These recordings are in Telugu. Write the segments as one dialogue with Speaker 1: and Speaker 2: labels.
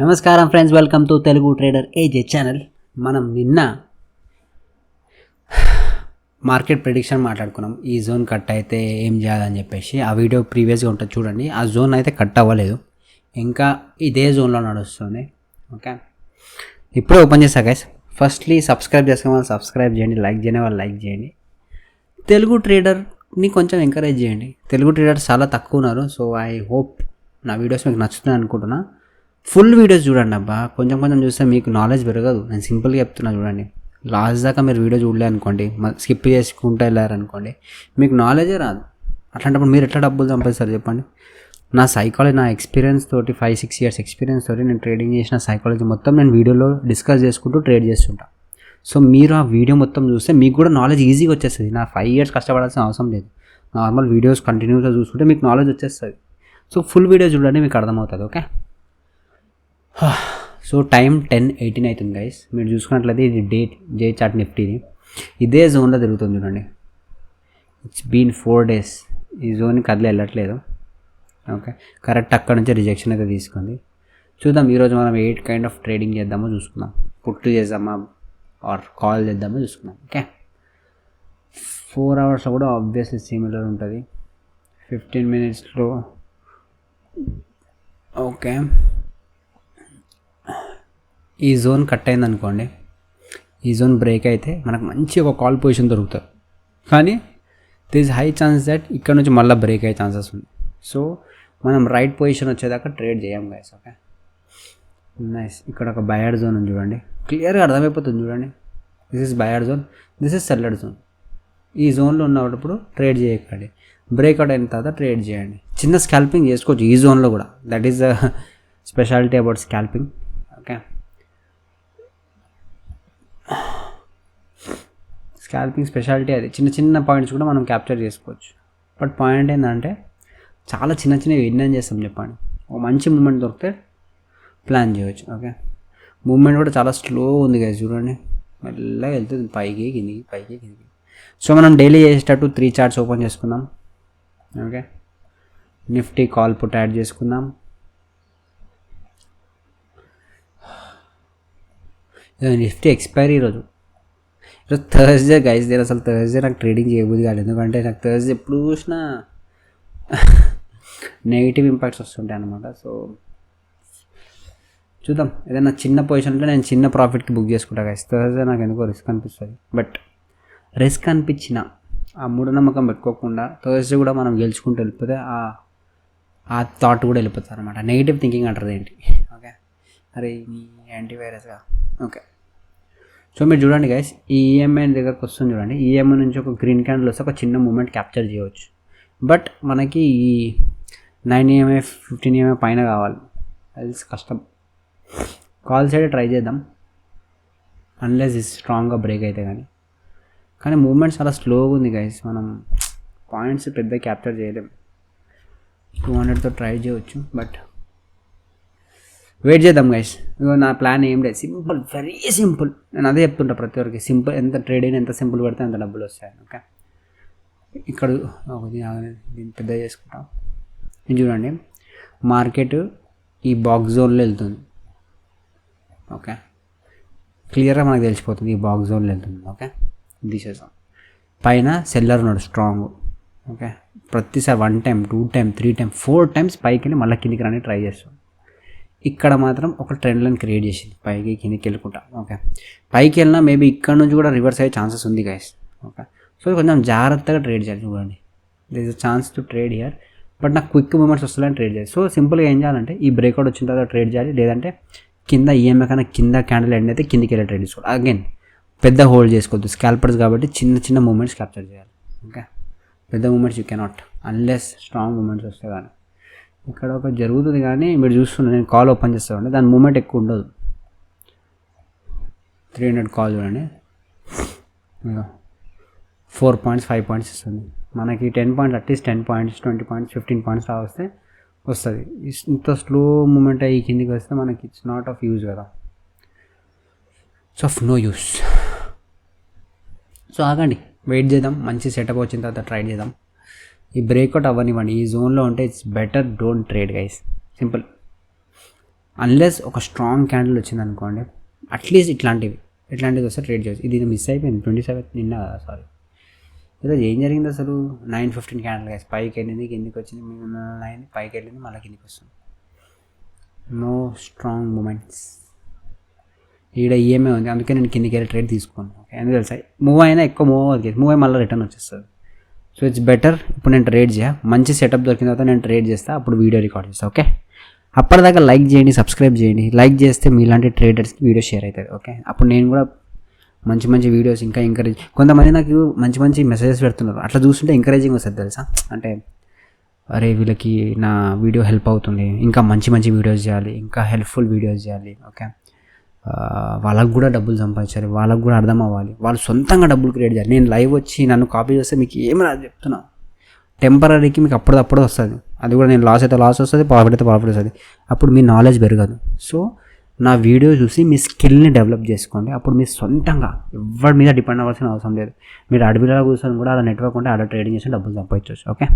Speaker 1: నమస్కారం friends, welcome to Telugu trader AJ channel. మనం నిన్న మార్కెట్ ప్రిడిక్షన్ మాట్లాడుకున్నాం. ఈ జోన్ కట్ అయితే ఏం చేయాలని చెప్పేసి ఆ వీడియో ప్రీవియస్గా ఉంటుంది చూడండి. ఆ జోన్ అయితే కట్ అవ్వలేదు, ఇంకా ఇదే జోన్లో నడుస్తుంది. ఓకే, ఇప్పుడే ఓపెన్ చేశా గైస్. ఫస్ట్లీ సబ్స్క్రైబ్ చేసుకునే వాళ్ళు సబ్స్క్రైబ్ చేయండి, లైక్ చేయని వాళ్ళు లైక్ చేయండి. తెలుగు ట్రేడర్ని కొంచెం ఎంకరేజ్ చేయండి. తెలుగు ట్రేడర్స్ చాలా తక్కువ ఉన్నారు. సో ఐ హోప్ నా వీడియోస్ మీకు నచ్చుతున్నాయి అనుకుంటున్నా. ఫుల్ వీడియోస్ చూడండి అబ్బా, కొంచెం కొంచెం చూస్తే మీకు నాలెడ్జ్ పెరగదు. నేను సింపుల్గా చెప్తున్నా చూడండి. లాస్ట్ దాకా మీరు వీడియో చూడలే అనుకోండి, స్కిప్ చేసుకుంటూ వెళ్ళారనుకోండి, మీకు నాలెడ్జే రాదు. అట్లాంటప్పుడు మీరు ఎట్లా డబ్బులు సంపాదిస్తారు చెప్పండి. నా సైకాలజీ, నా ఎక్స్పీరియన్స్ తోటి 5-6 ఇయర్స్ ఎక్స్పీరియన్స్ తోటి నేను ట్రేడింగ్ చేసిన సైకాలజీ మొత్తం నేను వీడియోలో డిస్కస్ చేసుకుంటూ ట్రేడ్ చేస్తుంటా. సో మీరు ఆ వీడియో మొత్తం చూస్తే మీకు కూడా నాలెడ్జ్ ఈజీగా వచ్చేస్తుంది. నా 5 ఇయర్స్ కష్టపడాల్సిన అవసరం లేదు. నార్మల్ వీడియోస్ కంటిన్యూస్గా చూసుకుంటే మీకు నాలెడ్జ్ వచ్చేస్తుంది. సో ఫుల్ వీడియో చూడండి, మీకు అర్థమవుతుంది. ఓకే, సో టైం 10:18 అవుతుంది గైస్. మీరు చూసుకున్నట్లయితే ఇది డేట్ జే చార్ట్ నిఫ్టీది ఇదే జోన్లో తిరుగుతుంది చూడండి. ఇట్స్ బీన్ 4 days ఈ జోన్ కదిలి వెళ్ళట్లేదు. ఓకే, కరెక్ట్ అక్కడ నుంచి రిజెక్షన్ అయితే తీసుకుంది. చూద్దాం ఈరోజు మనం 8 కైండ్ ఆఫ్ ట్రేడింగ్ చేద్దామో చూసుకుందాం. పుట్టు చేద్దామా ఆర్ కాల్ చేద్దామో చూసుకుందాం. ఓకే, 4 hours కూడా ఆబ్వియస్లీ సిమిలర్ ఉంటుంది. 15 minutesలో ఓకే, ఈ జోన్ కట్ అయింది అనుకోండి, ఈ జోన్ బ్రేక్ అయితే మనకు మంచి ఒక కాల్ పొజిషన్ దొరుకుతుంది. కానీ దిస్ హై ఛాన్స్ దట్ ఇక్కడ నుంచి మళ్ళీ బ్రేక్ అయ్యే ఛాన్సెస్ ఉంది. సో మనం రైట్ పొజిషన్ వచ్చేదాకా ట్రేడ్ చేయం గైస్. Okay, nice. ఇక్కడ ఒక బయర్ జోన్ ఉంది చూడండి, క్లియర్గా అర్థమైపోతుంది చూడండి. This is buyer zone, this is seller zone. ఈ జోన్లో ఉన్నప్పుడు ట్రేడ్ చేయకండి, బ్రేక్అవుట్ అయిన తర్వాత ట్రేడ్ చేయండి. చిన్న స్కాల్పింగ్ చేసుకోవచ్చు ఈ జోన్లో కూడా. That is the speciality about scalping. Okay, scalping speciality అది. చిన్న చిన్న పాయింట్స్ కూడా మనం క్యాప్చర్ చేసుకోవచ్చు. బట్ పాయింట్ ఏంటంటే చాలా చిన్న చిన్నవి ఎన్ని చేస్తాం చెప్పండి. ఒక మంచి మూమెంట్ దొరికితే ప్లాన్ చేయవచ్చు. ఓకే, మూమెంట్ కూడా చాలా స్లో ఉంది కదా చూడండి, మెల్లగా వెళ్తుంది పైకి కిందికి పైకి కిందికి. సో మనం డైలీ చేసేటట్టు 3 charts ఓపెన్ చేసుకుందాం. Okay, Nifty call put add చేసుకుందాం. నిఫ్టీ ఎక్స్పైరీ ఈరోజు థర్స్డే గైస్. నేను అసలు థర్స్డే నాకు ట్రేడింగ్ చేయబోదు కాదు, ఎందుకంటే నాకు థర్స్డే ఎప్పుడు చూసినా నెగిటివ్ ఇంపాక్ట్స్ వస్తుంటాయి అనమాట. సో చూద్దాం, ఏదైనా చిన్న పొజిషన్లో నేను చిన్న ప్రాఫిట్కి బుక్ చేసుకుంటా గైస్. థర్స్డే నాకు ఎందుకో రిస్క్ అనిపిస్తుంది. బట్ రిస్క్ అనిపించిన ఆ మూఢనమ్మకం పెట్టుకోకుండా థర్స్డే కూడా మనం గెలుచుకుంటూ వెళ్ళిపోతే ఆ థాట్ కూడా వెళ్ళిపోతుంది అనమాట. నెగిటివ్ థింకింగ్ అంటారు ఏంటి. ఓకే, అరే నీ యాంటీవైరస్గా. ఓకే, సో మీరు చూడండి గైస్, ఈ ఈఎంఐ దగ్గరకు వస్తుంది చూడండి. ఈఎంఐ నుంచి ఒక గ్రీన్ క్యాండిల్ వస్తే ఒక చిన్న మూమెంట్ క్యాప్చర్ చేయవచ్చు. బట్ మనకి ఈ 9 EMI 15 EMI పైన కావాలి, అది కష్టం. కాల్ సైడ్ ట్రై చేద్దాం, అన్లెస్ ఇది స్ట్రాంగ్గా బ్రేక్ అయితే కానీ మూమెంట్ చాలా స్లోగా ఉంది గైస్. మనం పాయింట్స్ పెద్ద క్యాప్చర్ చేయలేం. 200తో ట్రై చేయవచ్చు, బట్ వెయిట్ చేద్దాం గైస్. ఇగో నా ప్లాన్ ఏం లేదు, సింపుల్, వెరీ సింపుల్. నేను అదే చెప్తుంటా ప్రతి ఒక్కరికి, సింపుల్. ఎంత ట్రేడ్ అయినా ఎంత సింపుల్ పెడితే అంత డబ్బులు వస్తాయి. ఓకే, ఇక్కడ దీన్ని పెద్ద చేసుకుంటాం. ఇది చూడండి, మార్కెట్ ఈ బాక్స్ జోన్లో వెళ్తుంది. ఓకే, క్లియర్గా మనకు తెలిసిపోతుంది ఈ బాక్స్ జోన్లో వెళ్తుంది. ఓకే, తీసేసాం. పైన సెల్లర్ ఉన్నాడు స్ట్రాంగ్. ఓకే, ప్రతిసారి 1 time 2 time 3 time 4 times పైకి వెళ్ళి మళ్ళీ కిందికి రాని ట్రై చేస్తాం. ఇక్కడ మాత్రం ఒక ట్రెండ్ లైన్ క్రియేట్ చేసింది, పైకి కిందికి వెళ్ళుకుంటా. ఓకే, పైకి వెళ్ళినా మేబీ ఇక్కడ నుంచి కూడా రివర్స్ అయ్యే ఛాన్సెస్ ఉంది గైస్. ఓకే, సో కొంచెం జాగ్రత్తగా ట్రేడ్ చేయాలి. చూడండి, this is chance to trade here, but నాకు క్విక్ మూమెంట్స్ వస్తుందని ట్రేడ్ చేయాలి. సో సింపుల్గా ఏం చేయాలంటే ఈ బ్రేక్అవుట్ వచ్చిన తర్వాత ట్రేడ్ చేయాలి, లేదంటే కింద ఈఎంఐ కన్నా కింద క్యాండిల్ ఎండ్ అయితే కిందికి వెళ్ళి ట్రేడ్ చేసుకోవాలి. అగైన్ పెద్ద హోల్డ్ చేసుకోవద్దు, స్కాల్పర్స్ కాబట్టి చిన్న చిన్న మూమెంట్స్ క్యాప్చర్ చేయాలి. ఓకే, పెద్ద moments you cannot unless strong moments వస్తే కానీ. ఇక్కడ ఒక జరుగుతుంది కానీ మీరు చూస్తున్నారు, నేను కాల్ ఓపెన్ చేస్తామండి, దాని మూమెంట్ ఎక్కువ ఉండదు. 300 కాల్ చూడండి, 4 points 5 points ఇస్తుంది మనకి. 10 points at least 10 points 20 points 15 points లా వస్తే వస్తుంది. ఇంత స్లో మూమెంట్ అయ్యి కిందికి వస్తే మనకి ఇట్స్ నాట్ ఆఫ్ యూజ్ కదా, it's of no use. So ఆగండి, వెయిట్ చేద్దాం, మంచి సెటప్ వచ్చిన తర్వాత ట్రై చేద్దాం. ఈ బ్రేక్అవుట్ అవ్వనివ్వండి. ఈ జోన్లో ఉంటే it's better don't trade guys, simple. Unless ఒక స్ట్రాంగ్ క్యాండిల్ వచ్చింది అనుకోండి, అట్లీస్ట్ ఇట్లాంటివి వస్తే ట్రేడ్ చేయొచ్చు. ఇది మిస్ అయిపోయింది 27 నిన్న, సారీ ఈరోజు ఏం జరిగింది అసలు. 9:15 క్యాండిల్ గైస్, పైకి వెళ్ళింది కిందికి వచ్చింది, 9 పైకి వెళ్ళింది మళ్ళీ కిందికి వస్తుంది. No strong moments. ఈడ ఈఎంఐ ఉంది, అందుకే నేను కిందికి వెళ్ళి ట్రేడ్ తీసుకోను. ఓకే, ఎందుకు తెలుసా, మూవ్ అయినా ఎక్కువ మూవ్ అవ్వదు, మూవ్ అయ్యి మళ్ళీ రిటర్న్ వచ్చేస్తుంది. సో ఇట్స్ బెటర్ ఇప్పుడు నేను ట్రేడ్ మంచి సెటప్ దొరికిన తర్వాత నేను ట్రేడ్ చేస్తాను, అప్పుడు వీడియో రికార్డ్ చేస్తాను. ఓకే, అప్పటిదాకా లైక్ చేయండి, సబ్స్క్రైబ్ చేయండి. లైక్ చేస్తే మీలాంటి ట్రేడర్స్కి వీడియో షేర్ అవుతుంది. ఓకే, అప్పుడు నేను కూడా మంచి వీడియోస్ ఇంకా ఎంకరేజ్, కొంతమంది నాకు మంచి మెసేజెస్ పెడుతున్నారు, అట్లా చూస్తుంటే ఎంకరేజింగ్ వస్తుంది తెలుసా. అంటే అరే వీళ్ళకి నా వీడియో హెల్ప్ అవుతుంది, ఇంకా మంచి వీడియోస్ చేయాలి, ఇంకా హెల్ప్ఫుల్ వీడియోస్ చేయాలి. ఓకే, వాళ్ళకు కూడా డబ్బులు సంపాదించాలి, వాళ్ళకు కూడా అర్థం అవ్వాలి, వాళ్ళు సొంతంగా డబ్బులు క్రియేట్ చేయాలి. నేను లైవ్ వచ్చి నన్ను కాపీ చేస్తే మీకు ఏమి రాదు చెప్తున్నా. టెంపరీకి మీకు అప్పుడప్పుడు వస్తుంది, అది కూడా నేను లాస్ అయితే లాస్ వస్తుంది, ప్రాఫిట్ అయితే ప్రాఫిట్ వస్తుంది, అప్పుడు మీ నాలెడ్జ్ పెరగదు. సో నా వీడియో చూసి మీ స్కిల్ని డెవలప్ చేసుకోండి, అప్పుడు మీ సొంతంగా ఎవరి మీద డిపెండ్ అవ్వాల్సిన అవసరం లేదు. మీరు అడవిలో కూర్చొని కూడా అలా నెట్వర్క్ ఉంటే అలా ట్రేడింగ్ చేసి డబ్బులు సంపాదించవచ్చు. ఓకే,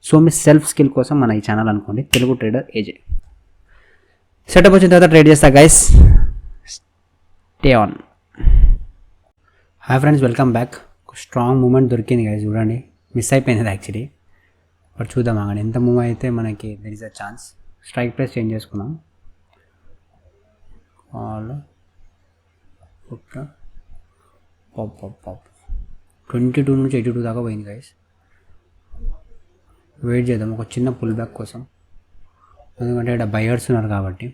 Speaker 1: సో మీ సెల్ఫ్ స్కిల్ కోసం మన ఈ ఛానల్ అనుకోండి, తెలుగు ట్రేడర్ ఏజే. సెటప్ వచ్చిన తర్వాత ట్రేడ్ చేస్తా guys, stay on. Hi friends, welcome back. Strong moment దొరికింది గైస్, చూడండి. మిస్ అయిపోయింది యాక్చువల్లీ, బట్ చూద్దాం ఆగండి ఎంత మూవ్ అయితే మనకి there is a chance. Strike price change చేసుకున్నాం, పాప్ 22 నుంచి 82 దాకా పోయింది గైస్. వెయిట్ చేద్దాం ఒక చిన్న పుల్ బ్యాక్ కోసం, ఎందుకంటే ఇక్కడ బయర్స్ ఉన్నారు కాబట్టి.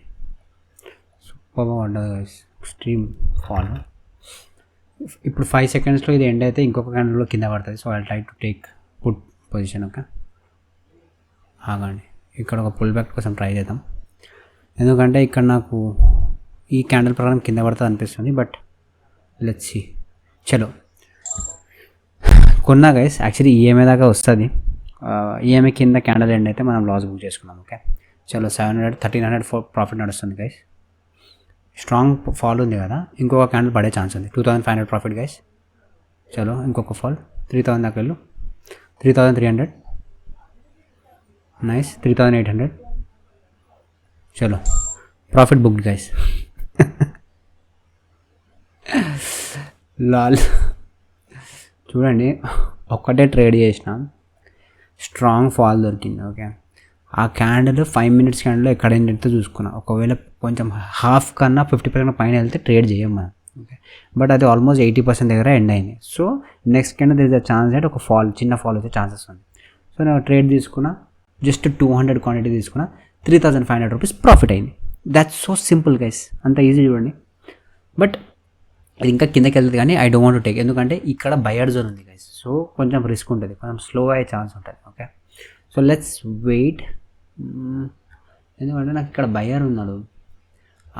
Speaker 1: సూపర్గా పడ్డది గైస్, ఎక్స్ట్రీమ్ ఫాల్. ఇప్పుడు 5 సెకండ్స్లో ఇది ఎండ్ అయితే ఇంకొక క్యాండిల్లో కింద పడుతుంది. So I try to take put position. Okay, ఆగండి, ఇక్కడ ఒక పుల్ బ్యాక్ కోసం ట్రై చేద్దాం, ఎందుకంటే ఇక్కడ నాకు ఈ క్యాండిల్ ప్రకారం కింద పడుతుంది అనిపిస్తుంది. But let's see. చలో కొన్నా గైస్, యాక్చువల్లీ ఈఎంఐ దాకా వస్తుంది. ఈఎంఐ కింద క్యాండిల్ ఎండ్ అయితే మనం లాస్ బుక్ చేసుకున్నాం. ఓకే, చలో 1300 ప్రాఫిట్ నడుస్తుంది గైస్. స్ట్రాంగ్ ఫాల్ ఉంది కదా, ఇంకొక క్యాండిల్ పడే ఛాన్స్ ఉంది. 2500 ప్రాఫిట్ గైస్. చలో ఇంకొక ఫాల్ 3000 దాకా వెళ్ళు, 3300, నైస్, 3800. చలో ప్రాఫిట్ బుక్డ్ గైస్. లాల్ చూడండి, ఒక్కటే ట్రేడ్ చేసిన, స్ట్రాంగ్ ఫాల్ దొరికింది. ఓకే, ఆ క్యాండిల్ 5 మినిట్స్ క్యాండిల్ ఎక్కడ ఏంటంటే చూసుకున్నా, ఒకవేళ కొంచెం హాఫ్ కన్నా 50% పైన వెళ్తే ట్రేడ్ చేయం మనం. ఓకే, బట్ అది ఆల్మోస్ట్ 80% దగ్గర ఎండ్ అయింది. So next candle this the chance అంటే ఒక చిన్న ఫాల్ వచ్చే ఛాన్సెస్ ఉంది. సో నేను ట్రేడ్ తీసుకున్నా, జస్ట్ 200 క్వాంటిటీ తీసుకున్నా, 3500 రూపీస్ ప్రాఫిట్ అయింది. దాట్స్ సో సింపుల్ గైస్, అంత ఈజీ చూడండి. బట్ అది ఇంకా కిందకి వెళ్తుంది కానీ I don't want to take, ఎందుకంటే ఇక్కడ బయర్ జోన్ ఉంది గైస్. సో కొంచెం రిస్క్ ఉంటుంది, కొంచెం స్లో అయ్యే ఛాన్స్ ఉంటుంది. ఓకే, సో లెట్స్ వెయిట్, ఎందుకంటే నాకు ఇక్కడ బయర్ ఉన్నాడు.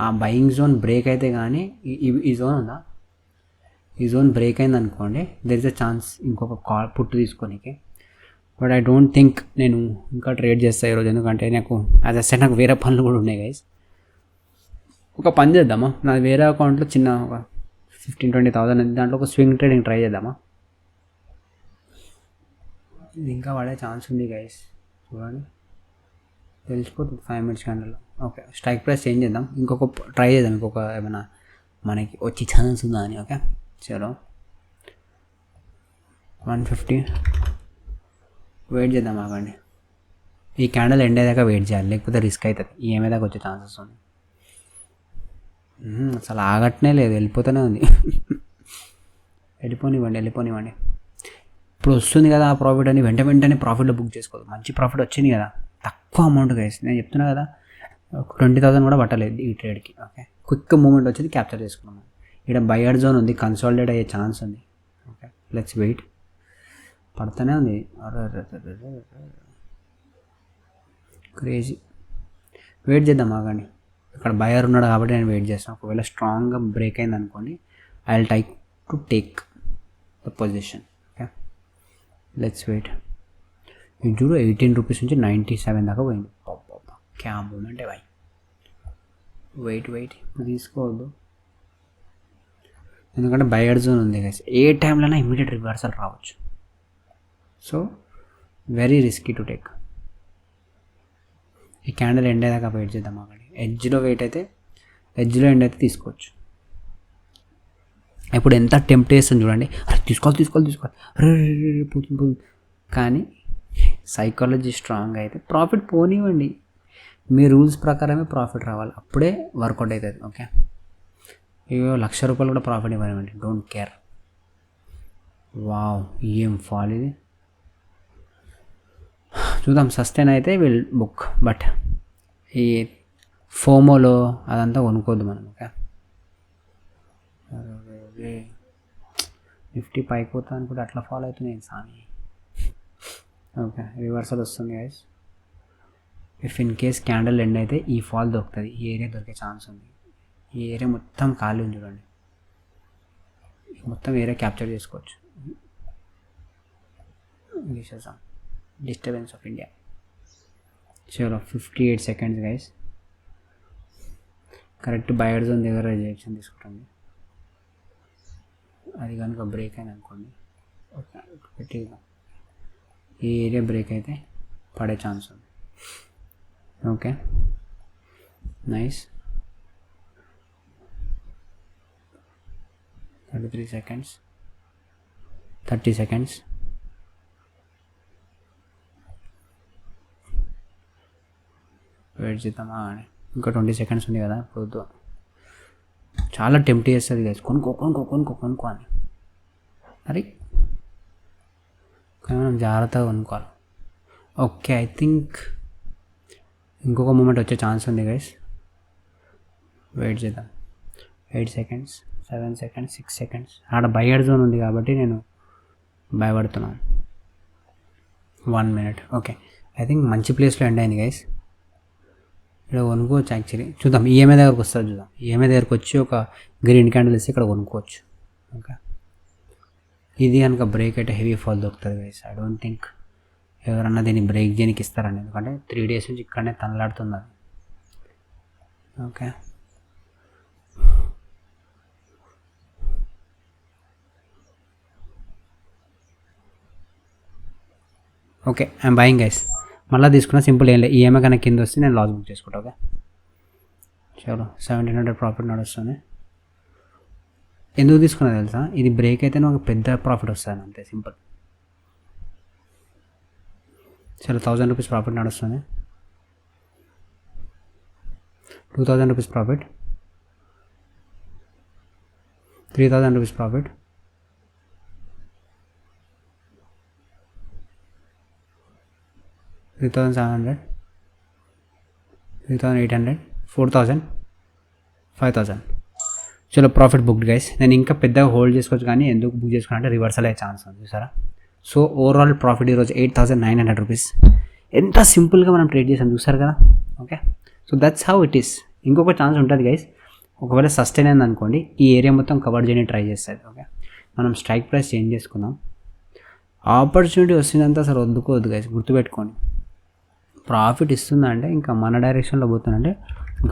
Speaker 1: ఆ బయింగ్ జోన్ బ్రేక్ అయితే కానీ ఈ జోన్ ఉందా, ఈ జోన్ బ్రేక్ అయింది అనుకోండి, దెర్ ఇస్ అ ఛాన్స్ ఇంకొక పుట్టు తీసుకోనికి. బట్ ఐ డోంట్ థింక్ నేను ఇంకా ట్రేడ్ చేస్తాను ఈరోజు, ఎందుకంటే నాకు యాజ్ అ సెట్ నాకు వేరే పనులు కూడా ఉన్నాయి గైస్. ఒక పని చేద్దామా, నా వేరే అకౌంట్లో చిన్న ఒక 15,000-20,000 దాంట్లో ఒక స్వింగ్ ట్రేడింగ్ ట్రై చేద్దామా. ఇది ఇంకా పడే ఛాన్స్ ఉంది గైస్, చూడండి తెలిసిపోతుంది 5 మినిట్స్ క్యాండిల్లో. ఓకే, స్ట్రైక్ ప్రైస్ చేంజ్ చేద్దాం, ఇంకొక ట్రై చేద్దాం, ఇంకొక ఏమైనా మనకి వచ్చి ఛాన్స్ ఉందా అని. ఓకే, చలో 150 వెయిట్ చేద్దాం, ఆగండి. ఈ క్యాండిల్ ఎండ్ అయ్యాక వెయిట్ చేయాలి, లేకపోతే రిస్క్ అవుతుంది, ఈఎంఐ దాకా వచ్చే ఛాన్సెస్ ఉంది. అసలు ఆగట్నే లేదు, వెళ్ళిపోతూనే ఉంది. వెళ్ళిపోనివ్వండి. ఇప్పుడు వస్తుంది కదా ఆ ప్రాఫిట్ అని వెంటనే ప్రాఫిట్లో బుక్ చేసుకోదు. మంచి ప్రాఫిట్ వచ్చింది కదా, తక్కువ అమౌంట్ గైస్, నేను చెప్తున్నా కదా 20,000 కూడా పట్టలేదు ఈ ట్రేడ్కి. ఓకే, క్విక్ మూమెంట్ వచ్చింది, క్యాప్చర్ చేసుకున్నాము. ఇక్కడ బయర్ జోన్ ఉంది, కన్సాలిడేట్ అయ్యే ఛాన్స్ ఉంది. Okay, let's wait. పడుతూనే ఉంది, క్రేజీ. వెయిట్ చేద్దాం, ఆగండి. ఇక్కడ బయర్ ఉన్నాడు కాబట్టి నేను వెయిట్ చేస్తాను. ఒకవేళ స్ట్రాంగ్గా బ్రేక్ అయింది అనుకోండి, I will try to take the position. Okay, let's wait. ఇది చూడు 18 రూపీస్ నుంచి 97 దాకా పోయింది. క్యా మూమెంట్ బాయ్. వెయిట్ ఇప్పుడు తీసుకోవద్దు, ఎందుకంటే బయర్ జోన్ ఉంది గైస్, ఏ టైంలోనే ఇమ్మీడియట్ రివర్సల్ రావచ్చు. So very risky to take. ఈ క్యాండిల్ ఎండ్ అయ్యాక వెయిట్ చేద్దాం, ఆగండి. ఎడ్జ్లో ఎండ్ అయితే తీసుకోవచ్చు. ఇప్పుడు ఎంత టెంప్ట్ చేస్తుంది చూడండి, అరే తీసుకోవాలి అరే పోతుంది. కానీ సైకాలజీ స్ట్రాంగ్ అయితే ప్రాఫిట్ పోనివ్వండి, మీ రూల్స్ ప్రకారమే ప్రాఫిట్ రావాలి, అప్పుడే వర్కౌట్ అవుతుంది. ఓకే, ఇవో ₹1,00,000 కూడా ప్రాఫిట్ ఇవ్వనివ్వండి, డోంట్ కేర్. వావ్, ఏం ఫాల్ ఇది. చూద్దాం, సస్టైన్ అయితే విల్ బుక్. బట్ ఈ ఫోమోలో అదంతా కొనుక్కోద్దు మనం. ఓకే, నిఫ్టీ పైకి పోతా అనుకుంటే అట్లా ఫాలో అవుతుంది సామి. ఓకే, రివర్సల్ వస్తుంది guys. If in case candle end అయితే ఈ ఫాల్ దొరుకుతుంది, ఈ ఏరియా దొరికే ఛాన్స్ ఉంది. ఈ ఏరియా మొత్తం ఖాళీ ఉంది చూడండి, మొత్తం ఏరియా క్యాప్చర్ చేసుకోవచ్చు. Disturbance of India. చలో 58 seconds guys. Correct buyer zone దగ్గర రిజెక్షన్ తీసుకుంటుంది. అది కనుక బ్రేక్ అయిన అనుకోండి, పెట్టి ఈ ఏరియా బ్రేక్ అయితే పడే ఛాన్స్ ఉంది. Okay, nice. 33 seconds, 30 seconds. Wait చేద్దామా, ఇంకా 20 సెకండ్స్ ఉంది కదా. పొద్దు చాలా టెంప్ట్ చేస్తుంది గైస్, కొనుక్కో అని. అరే కానీ మనం జాగ్రత్తగా కొనుక్కోవాలి. ఓకే, ఐ థింక్ ఇంకొక మూమెంట్ వచ్చే ఛాన్స్ ఉంది గైస్. వెయిట్ చేద్దాం. 8 సెకండ్స్, 7 సెకండ్స్, 6 సెకండ్స్. ఆడ బయర్ జోన్ ఉంది కాబట్టి నేను భయపడుతున్నాను. 1 మినిట్. ఓకే, ఐ థింక్ మంచి ప్లేస్లో ఎండ్ అయింది గైస్. ఇక్కడ కొనుక్కోవచ్చు యాక్చువల్లీ. చూద్దాం, ఈఎంఐ దగ్గరకు వస్తుంది చూద్దాం. ఈఎంఐ దగ్గరకు వచ్చి ఒక గ్రీన్ క్యాండిల్ ఇస్తే ఇక్కడ కొనుక్కోవచ్చు. ఓకే, ఇది కనుక బ్రేక్ అయితే హెవీ ఫాల్ దొరుకుతుంది గైస్. ఐ డోంట్ థింక్ ఎవరన్నా దీన్ని బ్రేక్ చేయడానికి ఇస్తారని, ఎందుకంటే 3 డేస్ నుంచి ఇక్కడనే తనలాడుతుంది అది. Okay, okay, I'm buying guys. మళ్ళీ తీసుకున్నా, సింపుల్ ఏం లేదు. ఈఎంఐ కన్నా కింద వస్తే నేను లాస్ బుక్ చేసుకుంటా. ఓకే, చలో 1700 ప్రాఫిట్ నడుస్తుంది. ఎందుకు తీసుకున్నా తెలుసా, ఇది బ్రేక్ అయితే నాకు పెద్ద ప్రాఫిట్ వస్తుంది అంతే, సింపుల్. చలో 1000 రూపీస్ ప్రాఫిట్ నడుస్తుంది. 2000 రూపీస్ ప్రాఫిట్, 3000 రూపీస్ ప్రాఫిట్, 3700, 3800, 4000, 5000. చలో ప్రాఫిట్ బుక్డ్ గైస్. నేను ఇంకా పెద్దగా హోల్డ్ చేసుకోవచ్చు, కానీ ఎందుకు బుక్ చేసుకున్నా రివర్సల్ అయ్యే ఛాన్స్ ఉంది చూసారా. సో ఓవరాల్ ప్రాఫిట్ ఈరోజు 8900 రూపీస్. ఎంత సింపుల్గా మనం ట్రేడ్ చేసాం చూసారు కదా. Okay, so that's how it is. ఇంకొక ఛాన్స్ ఉంటుంది గైస్, ఒకవేళ సస్టైన్ అయింది అనుకోండి, ఈ ఏరియా మొత్తం కవర్ చేయడానికి ట్రై చేస్తుంది. ఓకే, మనం స్ట్రైక్ ప్రైస్ చేంజ్ చేసుకుందాం. ఆపర్చునిటీ వస్తుందంటే అసలు వద్దుకోవద్దు గైస్, గుర్తుపెట్టుకోండి. ప్రాఫిట్ ఇస్తుందంటే ఇంకా మన డైరెక్షన్లో పోతుందంటే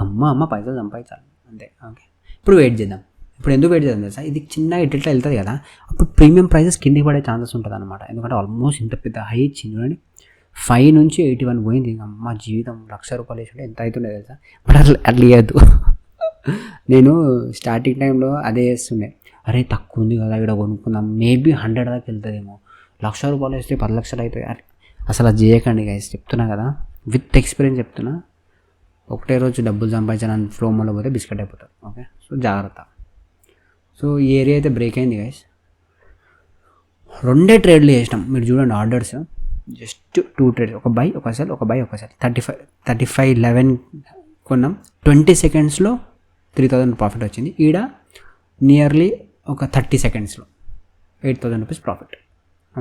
Speaker 1: అమ్మ పైసలు సంపాదించాలి అంతే. ఓకే, ఇప్పుడు వెయిట్ చేద్దాం. ఇప్పుడు ఎందుకు వెయిట్ చేద్దాం తెలుసా, ఇది చిన్నగా ఇట్లా వెళ్తుంది కదా, అప్పుడు ప్రీమియం ప్రైసెస్ కిందికి పడే ఛాన్సెస్ ఉంటుంది అనమాట. ఎందుకంటే ఆల్మోస్ట్ ఇంత పెద్ద హై ఇచ్చింది చూడండి, 5 నుంచి 81 పోయింది. అమ్మ జీవితం ₹1,00,000 వేసుకుంటే ఎంత అవుతుండే తెలుసా. బట్ అట్లా ఇవ్వద్దు. నేను స్టార్టింగ్ టైంలో అదే చేస్తుండే, అరే తక్కువ ఉంది కదా ఇక్కడ కొనుక్కుందాం, మేబీ 100 దాకా వెళ్తుందేమో, ₹1,00,000 వేస్తే 10 లక్షలు అవుతాయి. అరే అసలు అది చేయకండి గైస్, చెప్తున్నా కదా, విత్ ఎక్స్పీరియన్స్ చెప్తున్నా. ఒకటే రోజు డబ్బులు సంపాదించాలని ఫ్లోమోలో పోతే బిస్కెట్ అయిపోతారు. ఓకే, సో జాగ్రత్త. సో ఈ ఏరియా అయితే బ్రేక్ అయింది గైస్. 2 ట్రేడ్లు చేసినాం, మీరు చూడండి ఆర్డర్స్, జస్ట్ 2 ట్రేడ్స్, ఒక బై ఒక సెల్, ఒక బై ఒక సెల్. 35.11 కొన్నాం, 20 సెకండ్స్లో 3000 ప్రాఫిట్ వచ్చింది. ఈడ నియర్లీ ఒక 30 సెకండ్స్లో 8000 రూపీస్ ప్రాఫిట్.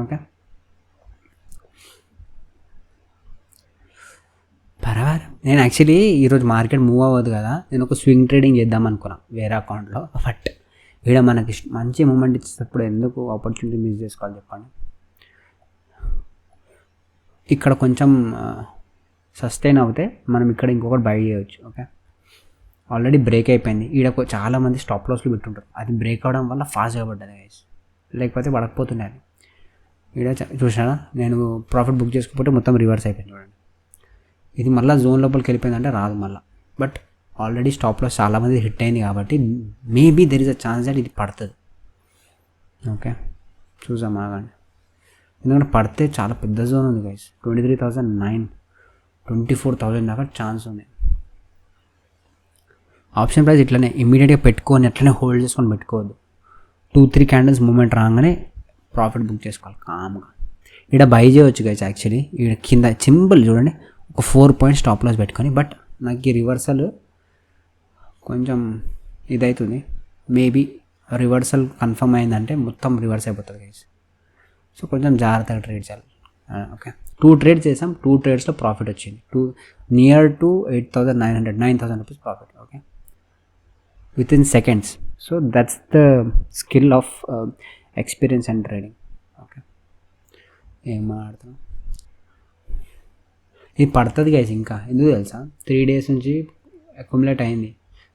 Speaker 1: ఓకే, పర్వాలేదు. నేను యాక్చువల్లీ ఈరోజు మార్కెట్ మూవ్ అవ్వదు కదా, నేను ఒక స్వింగ్ ట్రేడింగ్ చేద్దాం అనుకున్నాను వేరే అకౌంట్లో. బట్ ఇక్కడ మనకి మంచి మూమెంట్ ఇచ్చేటప్పుడు ఎందుకు ఆపర్చునిటీ మిస్ చేసుకోవాలి చెప్పండి. ఇక్కడ కొంచెం సస్టైన్ అవుతే మనం ఇక్కడ ఇంకొకటి బై చేయవచ్చు. ఓకే, ఆల్రెడీ బ్రేక్ అయిపోయింది. ఈడ చాలామంది స్టాప్ లాస్లు పెట్టుంటారు, అది బ్రేక్ అవడం వల్ల ఫాస్ట్గా పడ్డది గైస్, లేకపోతే పడకపోతున్నాయి. అది ఈడ చూసినా నేను ప్రాఫిట్ బుక్ చేసుకోకపోతే మొత్తం రివర్స్ అయిపోయింది చూడండి. ఇది మళ్ళీ జోన్ లోపలికి వెళ్ళిపోయిందంటే రాదు మళ్ళీ. బట్ ఆల్రెడీ స్టాప్ లాస్ చాలామంది హిట్ అయింది కాబట్టి maybe there is a chance that ఇది పడుతుంది. ఓకే చూసాం ఆగండి, ఎందుకంటే పడితే చాలా పెద్ద జోన్ ఉంది గైస్. 23,900 24,000 దాకా ఛాన్స్ ఉంది. ఆప్షన్ ప్రైస్ ఇట్లనే ఇమీడియట్గా పెట్టుకొని అట్లనే హోల్డ్ చేసుకొని పెట్టుకోవద్దు. 2-3 క్యాండిల్స్ మూమెంట్ రాగానే ప్రాఫిట్ బుక్ చేసుకోవాలి కామ్గా. ఇక్కడ బై చేయవచ్చు గైస్. యాక్చువల్లీ ఇక్కడ కింద సింపుల్ చూడండి, ఒక 4 పాయింట్స్ స్టాప్ లాస్ పెట్టుకొని. బట్ నాకు ఈ రివర్సల్ కొంచెం ఇదవుతుంది. మేబీ రివర్సల్ కన్ఫర్మ్ అయిందంటే మొత్తం రివర్స్ అయిపోతుంది గైస్. సో కొంచెం జాగ్రత్తగా ట్రేడ్ చేయాలి. ఓకే 2 ట్రేడ్స్ చేసాం, 2 ట్రేడ్స్లో ప్రాఫిట్ వచ్చింది. Near to 8,900 9,000 rupees profit. Okay with in seconds. So that's the skill of experience and trading. Okay ఏం మాట్లాడుతున్నాం, ఇది పడుతుంది గైస్. ఇంకా ఎందుకు తెలుసా, 3 days నుంచి అక్యుములేట్ అయింది,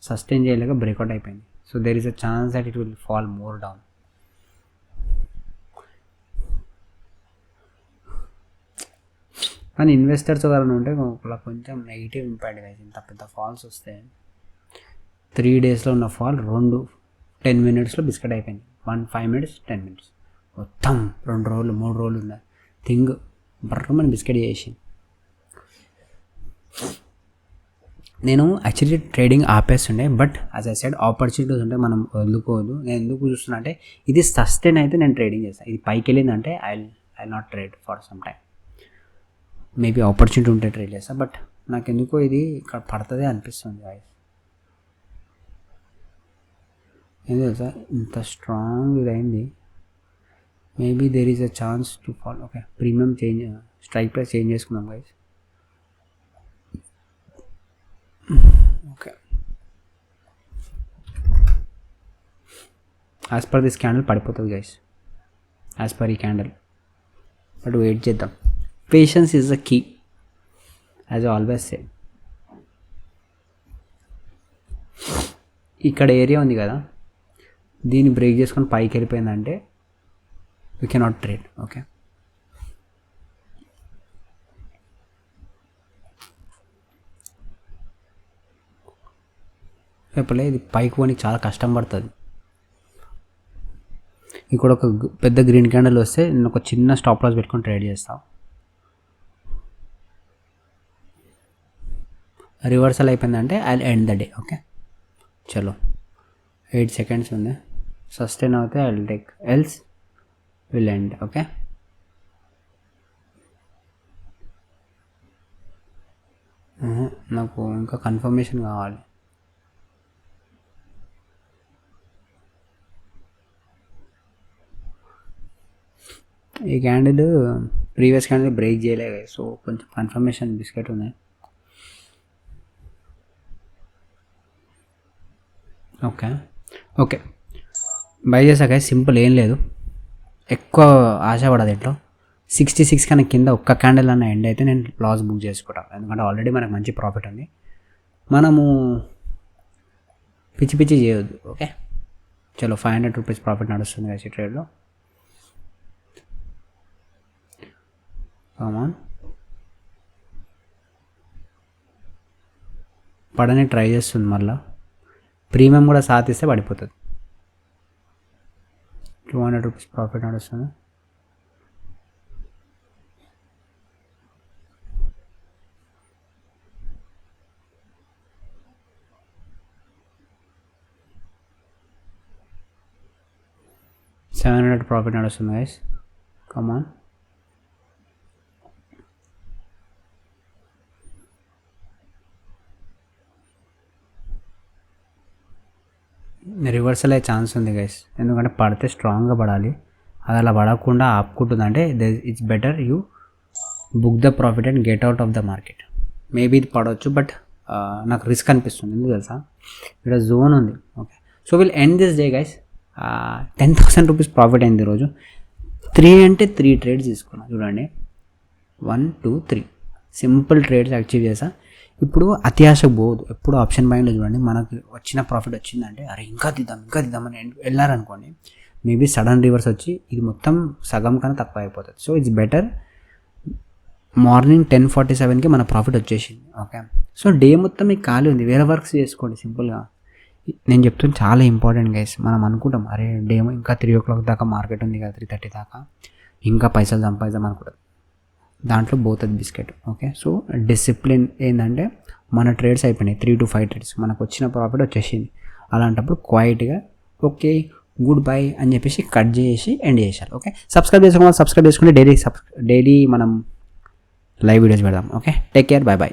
Speaker 1: సస్టైన్ చేయలేక బ్రేక్అవుట్ అయిపోయింది. So there is a chance that it will fall more down. కానీ ఇన్వెస్టర్స్ ఎవరైనా ఉంటే కొంచెం నెగిటివ్ ఇంపాక్ట్ గైస్. ఇంత పెద్ద ఫాల్స్ వస్తే 3 daysలో ఉన్న ఫాల్ 10 minutesలో బిస్కెట్ అయిపోయింది. 5 minutes 10 minutes మొత్తం 2 రోజులు 3 రోజులు ఉంది థింగ్ బర్రమని బిస్కెట్ చేసి. నేను యాక్చువల్లీ ట్రేడింగ్ ఆపేస్తుండే, but as I said opportunities ఉంటే మనం వదులుకోవద్దు. నేను ఎందుకు చూస్తున్నా అంటే ఇది సస్టైన్ అయితే నేను ట్రేడింగ్ చేస్తాను. ఇది పైకి వెళ్ళిందంటే I not trade for some time. Maybe opportunity ఉంటే ట్రేడ్ చేస్తా, బట్ నాకు ఎందుకో ఇది ఇక్కడ పడుతుంది అనిపిస్తుంది గాయస్. ఏంటి తెలుసా, ఇంత స్ట్రాంగ్ ఇది అయింది. Maybe there is a chance to fall. Okay premium change, strike price change చేసుకున్నాం guys. Okay as per this candle పడిపోతుంది గైస్, యాజ్ పర్ ఈ క్యాండిల్. బట్ వెయిట్ చేద్దాం. Patience is the key as always say. ఇక్కడ ఏరియా ఉంది కదా, దీన్ని బ్రేక్ చేసుకొని పైకి వెళ్ళిపోయిందంటే వీ కెనాట్ ట్రేడ్. ఓకే ఎప్పుడే ఇది పైకి పోనీ చాలా కష్టం పడుతుంది. ఇక్కడ ఒక పెద్ద గ్రీన్ క్యాండిల్ వస్తే నేను ఒక చిన్న స్టాప్ లాస్ పెట్టుకొని ట్రేడ్ చేస్తాను. రివర్సల్ అయిపోయిందంటే I end the day. Okay చలో 8 seconds ఉంది. సస్టైన్ అవుతే I will take, else will end. Okay నాకు ఇంకా కన్ఫర్మేషన్ కావాలి. ఈ క్యాండిల్ ప్రీవియస్ క్యాండిల్ బ్రేక్ చేయలేదు, సో కొంచెం కన్ఫర్మేషన్ బిస్కెట్ ఉంది. ఓకే ఓకే బై చేసాక సింపుల్, ఏం లేదు, ఎక్కువ ఆశపడదు. ఇంట్లో 66 కన్నా కింద ఒక్క క్యాండిల్ అన్న ఎండ్ అయితే నేను లాస్ బుక్ చేసుకుంటాను. ఎందుకంటే ఆల్రెడీ మనకు మంచి ప్రాఫిట్ ఉంది, మనము పిచ్చి పిచ్చి చేయొద్దు. ఓకే చలో 500 రూపీస్ ప్రాఫిట్ నడుస్తుంది కదా ఈ ట్రేడ్లో. కామన్ పడని ట్రై చేస్తుంది, మళ్ళీ ప్రీమియం కూడా సాధిస్తే పడిపోతుంది. 200 రూపీస్ ప్రాఫిట్ నడుస్తుంది. $700 ప్రాఫిట్ నడుస్తుంది గైస్. కమాన్ రివర్సల్ అయ్యే ఛాన్స్ ఉంది గైస్, ఎందుకంటే పడితే స్ట్రాంగ్గా పడాలి. అది అలా పడకుండా ఆపుకుంటుందంటే it's better you book the profit and get out of the market. Maybe ఇది పడవచ్చు, బట్ నాకు రిస్క్ అనిపిస్తుంది. ఎందుకు తెలుసా, ఇక్కడ జోన్ ఉంది. Okay so will end this day guys. 10,000 rupees profit అయింది ఈరోజు. 3 అంటే 3 ట్రేడ్స్ తీసుకున్నా చూడండి. 1 2 3 సింపుల్ ట్రేడ్స్ అచీవ్ చేసా. ఇప్పుడు అత్యాశకు పోదు. ఎప్పుడు ఆప్షన్ బయింగ్లో చూడండి, మనకు వచ్చిన ప్రాఫిట్ వచ్చిందంటే అరే ఇంకా తీద్దామని వెళ్ళారనుకోండి, మేబీ సడన్ రివర్స్ వచ్చి ఇది మొత్తం సగం కన్నా తక్కువ అయిపోతుంది. సో ఇట్స్ బెటర్ మార్నింగ్ 10:47కి మన ప్రాఫిట్ వచ్చేసింది. ఓకే, సో డే మొత్తం మీకు ఖాళీ ఉంది, వేరే వర్క్స్ చేసుకోండి సింపుల్గా. నేను చెప్తుంది చాలా ఇంపార్టెంట్ గైస్. మనం అనుకుంటాం అరే డే ఇంకా 3 o'clock దాకా మార్కెట్ ఉంది కదా, 3:30 దాకా ఇంకా పైసలు సంపాదిద్దాం అనుకుంటాం, దాంట్లో పోతుంది బిస్కెట్. ఓకే, సో డిసిప్లిన్ ఏంటంటే మన ట్రేడ్స్ అయిపోయినాయి, 3 to 5 ట్రేడ్స్, మనకు వచ్చిన ప్రాఫిట్ వచ్చేసింది. అలాంటప్పుడు క్వైట్గా ఓకే గుడ్ బై అని చెప్పేసి కట్ చేసి ఎండ్ చేశారు. ఓకే, సబ్స్క్రైబ్ చేసుకుంటే డైలీ మనం లైవ్ వీడియోస్ పెడదాం. Okay, take care, by by.